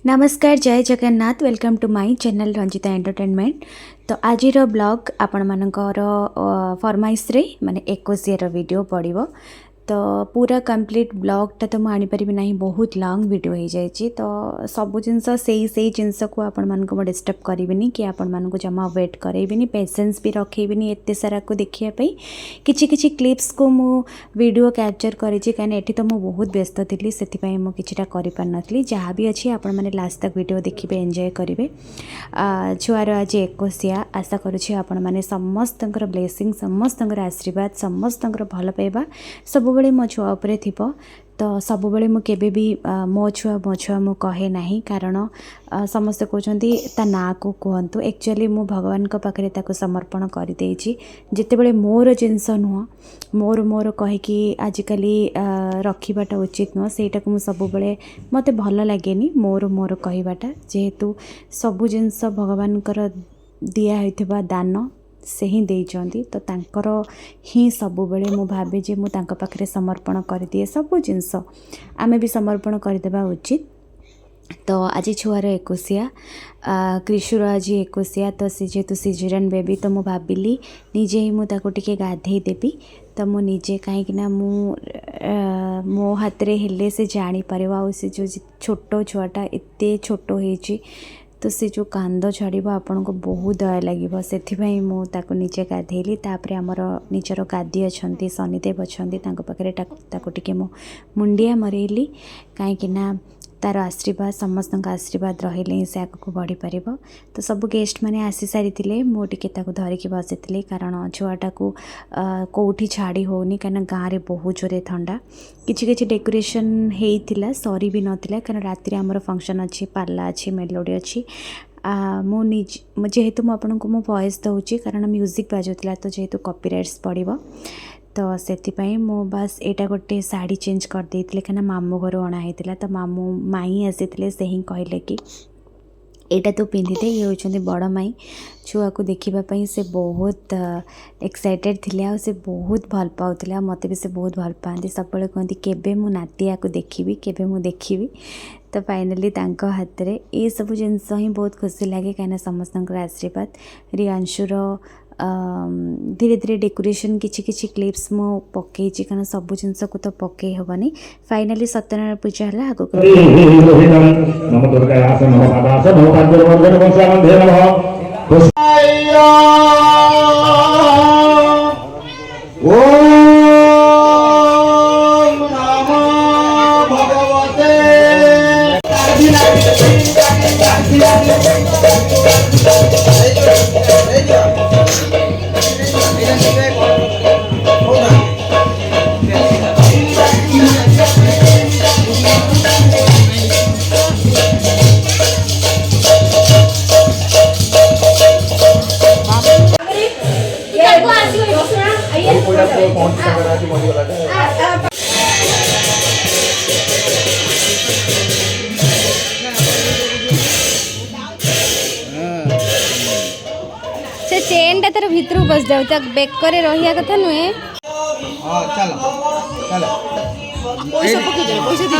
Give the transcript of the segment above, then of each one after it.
नमस्कार, जय Jagannath. Welcome to my channel Ranjita entertainment. तो आज ब्लॉग आपण मानकर फरमाइश रे माने 21 वीडियो पड़ो। तो पूरा कंप्लीट ब्लॉगटा तो मुझे आनीपारि ना, बहुत लॉन्ग वीडियो हो जाए। तो सब जिनस से जिनस को आपण मानक डिस्टर्ब करें कि आपण मानक जमा वेट करें, पेसेंस भी रखेबी एत सारा को देखापी। किछि क्लिप्स को मु वीडियो कैप्चर करी कहीं एठी तो मुझे बहुत व्यस्त थी, से मुझा कर जहाँ भी अच्छी आपण मैंने लास्ट तक वीडियो देखिए, एंजॉय करेंगे। छुआर आज 21 आशा करुँच आपण मैंने समस्त ब्लेसिंग, समस्त आशीर्वाद, समस्त भल पाइबा सब मो छुआ उपरे थिबो। तो सब बेले मुझे भी मो छुआ मु कहे ना, कारण समस्ते कहते ता ना को कहतु। एक्चुअली मु भगवान को पाखे ताको समर्पण कर देछि। जितेबले मोर जिनस नुह मोर कहीकि आजिकल रखिबाटा उचित नुह, सेटा को मु सब बेले मते भल लागेनी मोर कहबाटा। जेहेतु सब जिनस भगवान दिया होइथिबा दान से ही देइचंदी, तो तांकर ही सब बेले मु भाबे जे मु तांका पाखरे समर्पण कर दिए। सब जिनस आमे भी समर्पण कर देबा उचित। तो आज छुआर 21 कृषुर आज 21। तो सी जेहेतु सिजरियन बेबी, तो मु भाबिली निजे ही मुझे टिके गाधे देवी। तो मु निजे कहीं मो हाथ रे हेले से जानी पारिबा। आ से जो छोट छुआटा एते छोट होइची, तो से जो कांद छाड़ आपण को बहुत दया लगे। से मुझे निजे गाधेली। तापर आमर निजर गादी अच्छा शनिदेव अच्छा, पाखे टे मुंडिया मरेली, कहीं तार आशीर्वाद समस्त आशीर्वाद रहिले ही से आगे बढ़ी पार। तो सब गेस्ट मैंने आसी सारी मुझे धरिकी बसी, कारण छुआटा को कौटी छाड़ी होनी, कहीं गाँव में बहुत जोरे ठंडा। किछि डेकोरेशन होता सरी भी नाला, कारण राति आमर फंक्शन अच्छी, पाला अच्छी, मेलोडी अच्छी। जेहेतु मुझे वॉइस दूसरी, कारण म्यूजिक बाजुला, तो जेहेतु कॉपीराइट्स पड़ो, तो से मु बस एटा गोटे साड़ी चेंज कर देती, कहीं मामू घर अणाई। तो मामू माई आसी से ही कहले कि एटा तो पिंधि दे। ये होचंदी बड़ माई। छुआ को देखापी से बहुत एक्साइटेड थिले, आ से बहुत भल पाउथिले। मते भी से बहुत भल पाती। सब कहती केबे मु नातिया को देखी, केबे मु देखी। तो फाइनली तांको हाथ रे ये सब जिनस ही बहुत खुशी लगे, कहीं समस्त आशीर्वाद। रियांशुर धीरे धीरे डेकोरेशन किछि क्लिप्स मु पकई, कारण सब जिनस को तो पकई हेनी। फाइनली सत्यनारायण पूजा है आगो से चेन टा तार भितर बस जाऊ, बेकर रहिया कथा नुहे। चलो पैसा पकई दे, पैसा दे।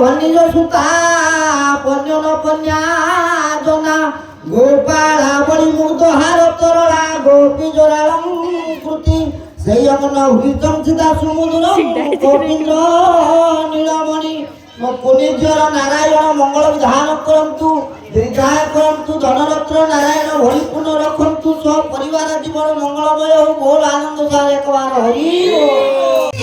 भन्निज सुता पन्यन पन्या जना गोपाला बड़ी मुग्ध हार तरला गोपी जोरालम कृति सेयमन हुइतम सिदा समुद्रम गोविंद्र नीलमणि पुनिज्वर नारायण मंगल विधान करंतु दीर्घाय करंतु धनरत्न नारायण भଳି पुण्य रखंतु सब परिवार जीवन मंगलमय हो बोल आनंद सार एक बार हरि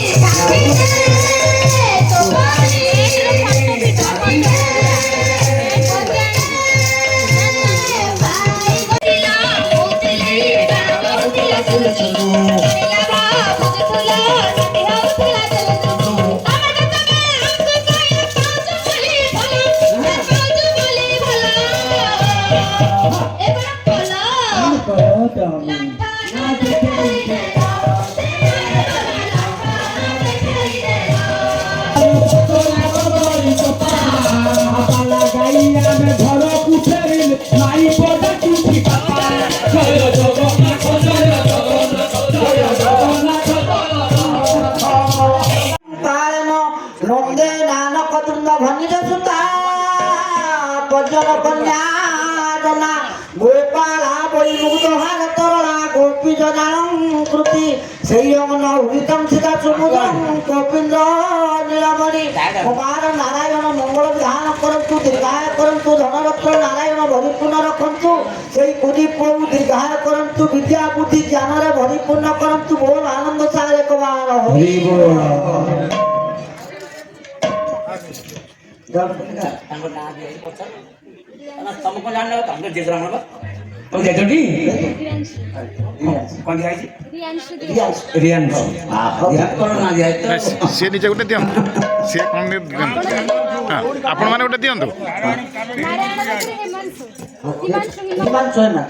गोपाला बड़ी मुग्ध हार तरला गोपी जनालम कृति सेयमन हुइतम सिदा समुद्रम गोविंद्र नीलमणि कुमार नारायण मंगल विधान करंतु दीर्घाय करंतु धनरत्न नारायण भरिपूर्ण रखंतु सेई कुदीप दीर्घाय करंतु विद्या बुद्धि ज्ञान रे भरिपूर्ण करंतु बोल आनंद सार एक बार हरि बोल तुमको जानना है हमने जेजरा मारबा तुम जेजोटी कौन दिया है रियान हां कौन ना दिया तो से निजे गोटे दियन से कौन दियन हां आपण माने गोटे दियन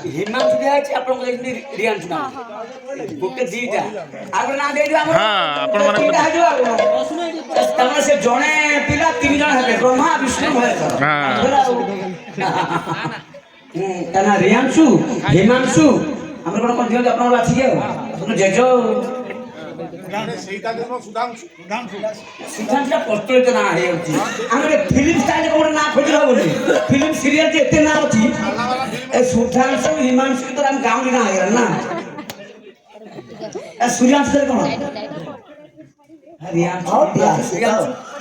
हिमांशु दिया है आपण को देखनी रियान सुना गोटे दीटा आगर ना दे दियो हां आपण माने तमने से जणे पिला तीन जण हेबे ब्रह्मा विष्णु होय हां तना रियांशु हिमांशु हमर कोन दियो आपन बाछि के आपन जेजो ସେଇଟା ଦେନ ସୁଧାଂଶୁ ସୁଧାଂଶୁ ପଷ୍ଟଳିତ ନା ହେଇ ଅଛି हमरे फिल्म स्टाइल कोन ना खोजि रहबो फिल्म सीरियल जे एते ना अछि ए सुधांशु हिमांशु तो हम गांव ना हेर ना ए सूर्यांशु से कोन रियांशु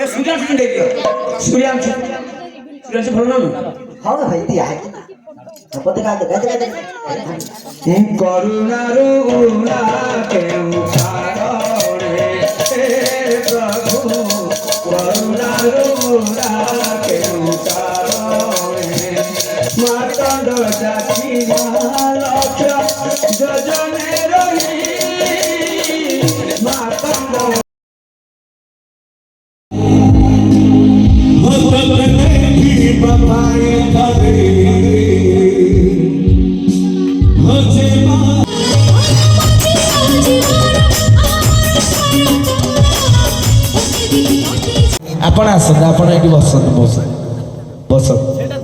ए सूर्यांशु दे दियो सूर्यांशु भलो ना हां भाई दिया है पते का दे करुणारो उला केउ कारे हे प्रभु करुणारो उला केउ कारे मातंड जाति लक्ष जजने रही मातंड आपण आसत आपण एटी बसत बसत बसत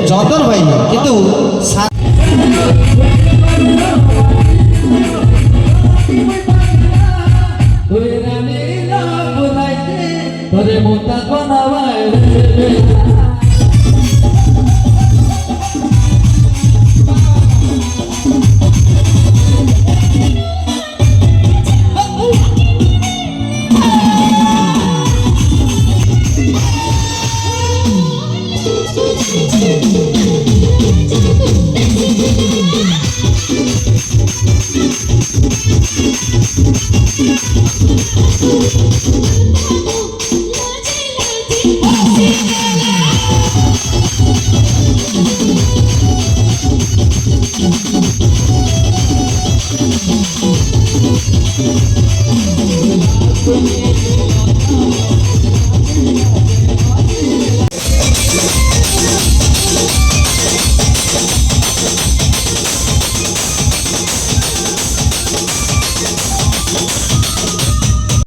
चौधर भाई किंतु Thank you.